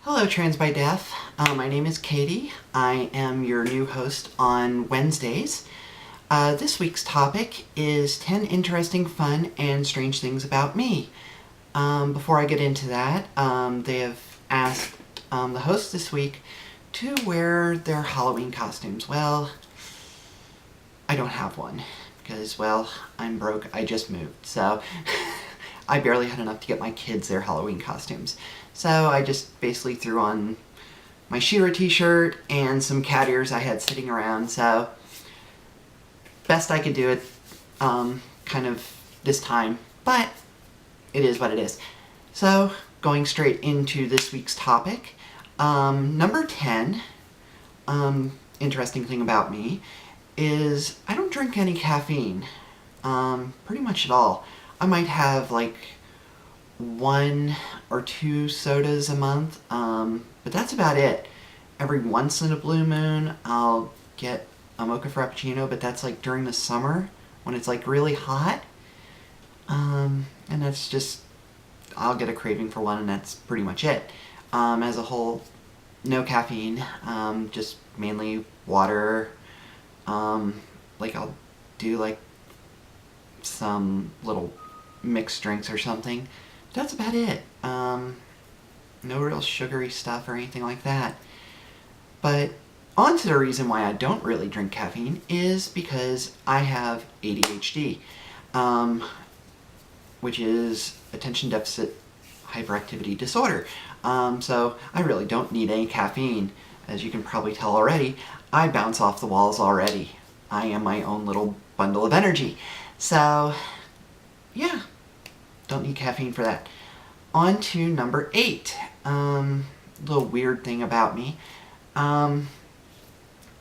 Hello, TransByDef. My name is Katie. I am your new host on Wednesdays. This week's topic is 10 interesting, fun, and strange things about me. Before I get into that, they have asked the host this week to wear their Halloween costumes. Well, I don't have one because, well, I'm broke. I just moved, so I barely had enough to get my kids their Halloween costumes. So I just basically threw on my She-Ra t-shirt and some cat ears I had sitting around, so best I could do it kind of this time, but it is what it is. So going straight into this week's topic, number 10, interesting thing about me, is I don't drink any caffeine, pretty much at all. I might have like 1 or 2 sodas a month, but that's about it. Every once in a blue moon, I'll get a mocha frappuccino, but that's like during the summer when it's like really hot, and that's just, I'll get a craving for one, and that's pretty much it. As a whole, no caffeine, just mainly water. Like I'll do like some little mixed drinks or something. That's about it. No real sugary stuff or anything like that. But on to the reason why I don't really drink caffeine is because I have ADHD, which is attention deficit hyperactivity disorder. So I really don't need any caffeine. As you can probably tell already, I bounce off the walls already. I am my own little bundle of energy. So, yeah, don't need caffeine for that. On to number 8. Little weird thing about me. I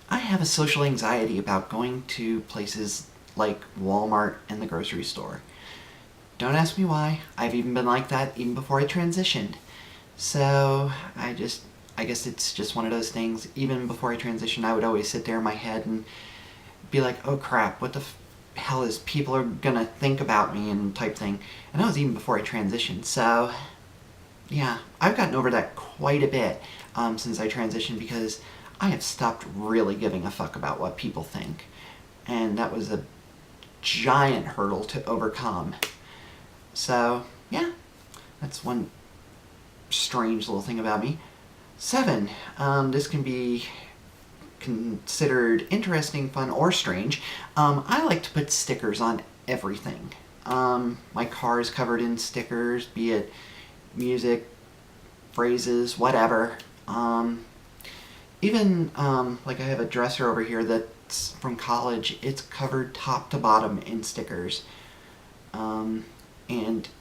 have a social anxiety about going to places like Walmart and the grocery store. Don't ask me why. I've even been like that even before I transitioned. So I guess it's just one of those things. Even before I transitioned, I would always sit there in my head and be like, oh crap, what the hell is people are gonna think about me and type thing. And that was even before I transitioned. So yeah, I've gotten over that quite a bit since I transitioned, because I have stopped really giving a fuck about what people think. And that was a giant hurdle to overcome. So yeah, that's one strange little thing about me. 7, this can be considered interesting, fun, or strange. I like to put stickers on everything. My car is covered in stickers, be it music, phrases, whatever. Even like I have a dresser over here that's from college. It's covered top to bottom in stickers. And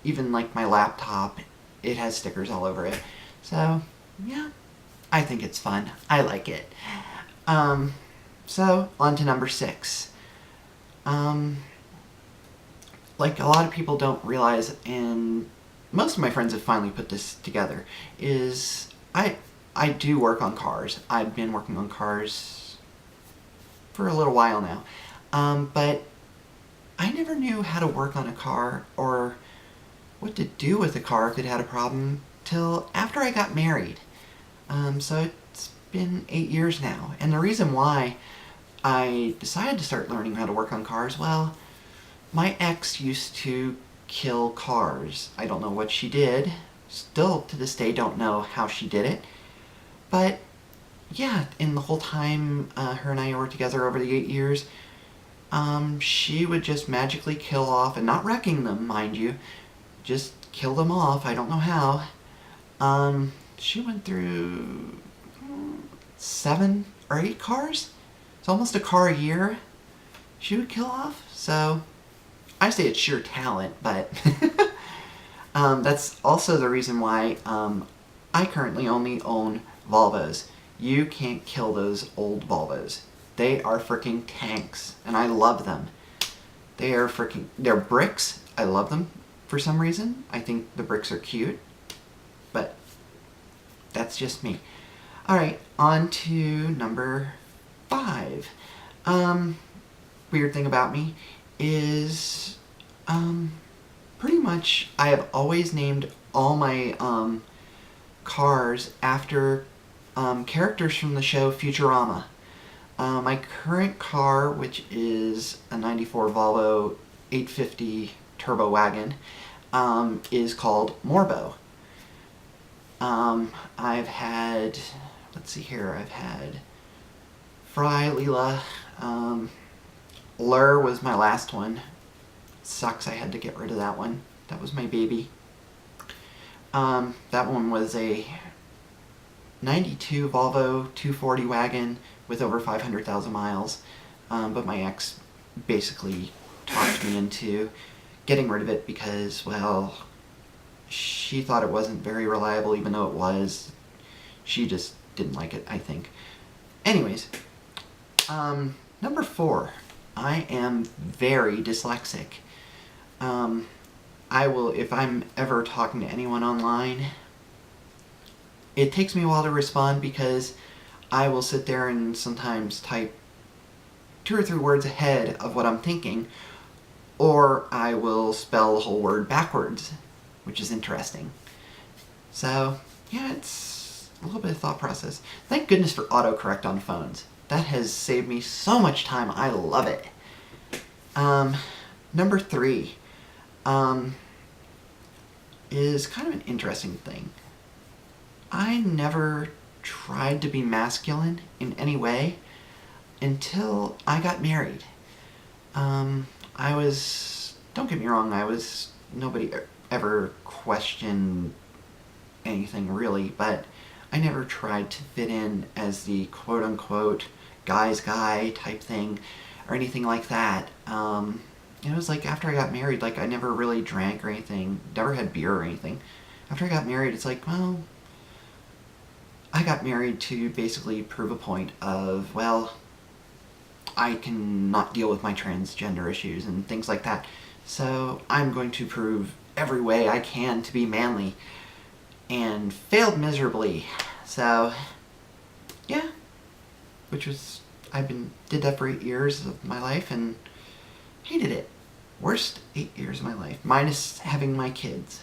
even like my laptop, it has stickers all over it. So yeah, I think it's fun. I like it. So on to number 6. Like a lot of people don't realize, and most of my friends have finally put this together, is I do work on cars. I've been working on cars for a little while now. But I never knew how to work on a car or what to do with a car if it had a problem till after I got married. So it's been 8 years now. And the reason why I decided to start learning how to work on cars, well, my ex used to kill cars. I don't know what she did. Still to this day don't know how she did it. But yeah, in the whole time her and I were together over the 8 years, she would just magically kill off, and not wrecking them, mind you, just kill them off. I don't know how. She went through 7 or 8 cars. It's almost a car a year she would kill off. So I say it's sheer talent, but that's also the reason why I currently only own Volvos. You can't kill those old Volvos. They are freaking tanks, and I love them. They're bricks. I love them for some reason. I think the bricks are cute, but that's just me. Alright, on to number 5. Weird thing about me is pretty much I have always named all my cars after characters from the show Futurama. My current car, which is a 94 Volvo 850 Turbo Wagon, is called Morbo. I've had, let's see here, I've had Fry, Leela, Lur was my last one. Sucks I had to get rid of that one. That was my baby. That one was a 92 Volvo 240 wagon with over 500,000 miles, but my ex basically talked me into getting rid of it because, well, she thought it wasn't very reliable, even though it was. She just didn't like it, I think. Anyways, number 4, I am very dyslexic. I will, if I'm ever talking to anyone online, it takes me a while to respond because I will sit there and sometimes type 2 or 3 words ahead of what I'm thinking, or I will spell the whole word backwards, which is interesting. So, yeah, it's a little bit of thought process. Thank goodness for autocorrect on phones. That has saved me so much time. I love it. Number 3 is kind of an interesting thing. I never tried to be masculine in any way until I got married. I was, don't get me wrong, nobody ever questioned anything really, but I never tried to fit in as the quote-unquote guy's guy type thing or anything like that. It was like after I got married, like I never really drank or anything, never had beer or anything. After I got married, it's like, well, I got married to basically prove a point of, well, I can not deal with my transgender issues and things like that. So I'm going to prove every way I can to be manly, and failed miserably. So yeah, did that for 8 years of my life and hated it. Worst 8 years of my life, minus having my kids.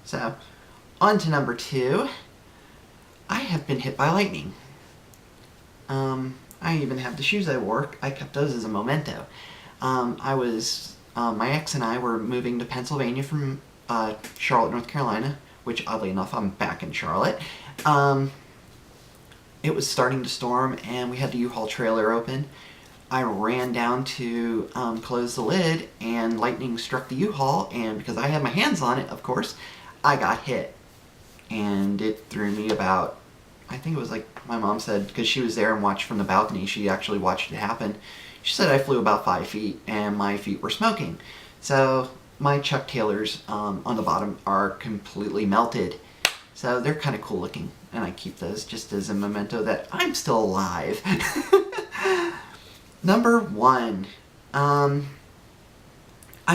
So on to number 2. I have been hit by lightning. I even have the shoes I wore. I kept those as a memento. My ex and I were moving to Pennsylvania from Charlotte, North Carolina, which oddly enough, I'm back in Charlotte. It was starting to storm and we had the U-Haul trailer open. I ran down to close the lid and lightning struck the U-Haul, and because I had my hands on it, of course, I got hit. And it threw me about, I think it was like my mom said, because she was there and watched from the balcony, she actually watched it happen. She said I flew about 5 feet and my feet were smoking. So my Chuck Taylors on the bottom are completely melted. So they're kind of cool looking, and I keep those just as a memento that I'm still alive. Number 1. I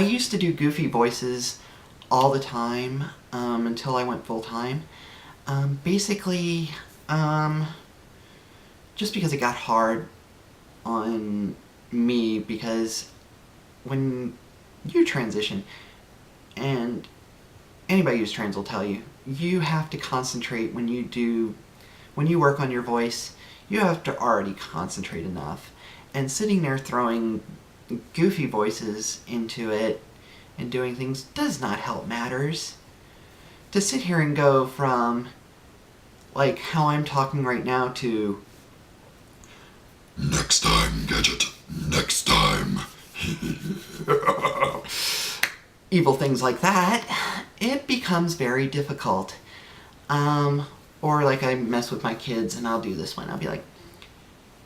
used to do goofy voices all the time until I went full-time. Basically, just because it got hard on me, because when you transition, and anybody who's trans will tell you, you have to concentrate when you work on your voice, you have to already concentrate enough. And sitting there throwing goofy voices into it and doing things does not help matters. To sit here and go from, like, how I'm talking right now to, next time, Gadget, next time. evil things like that, it becomes very difficult. Or like I mess with my kids and I'll do this one. I'll be like,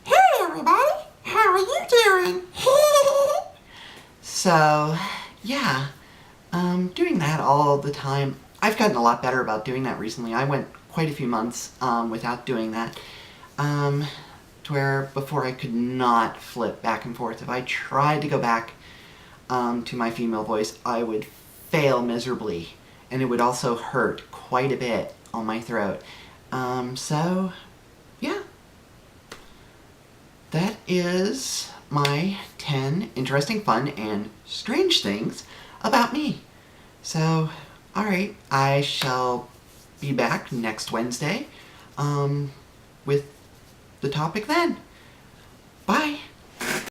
"Hey everybody, how are you doing?" So, yeah, doing that all the time. I've gotten a lot better about doing that recently. I went quite a few months without doing that. To where before I could not flip back and forth. If I tried to go back to my female voice, I would fail miserably. And it would also hurt quite a bit on my throat. So, yeah. That is my 10 interesting, fun, and strange things about me. So, alright, I shall be back next Wednesday with the topic then. Bye.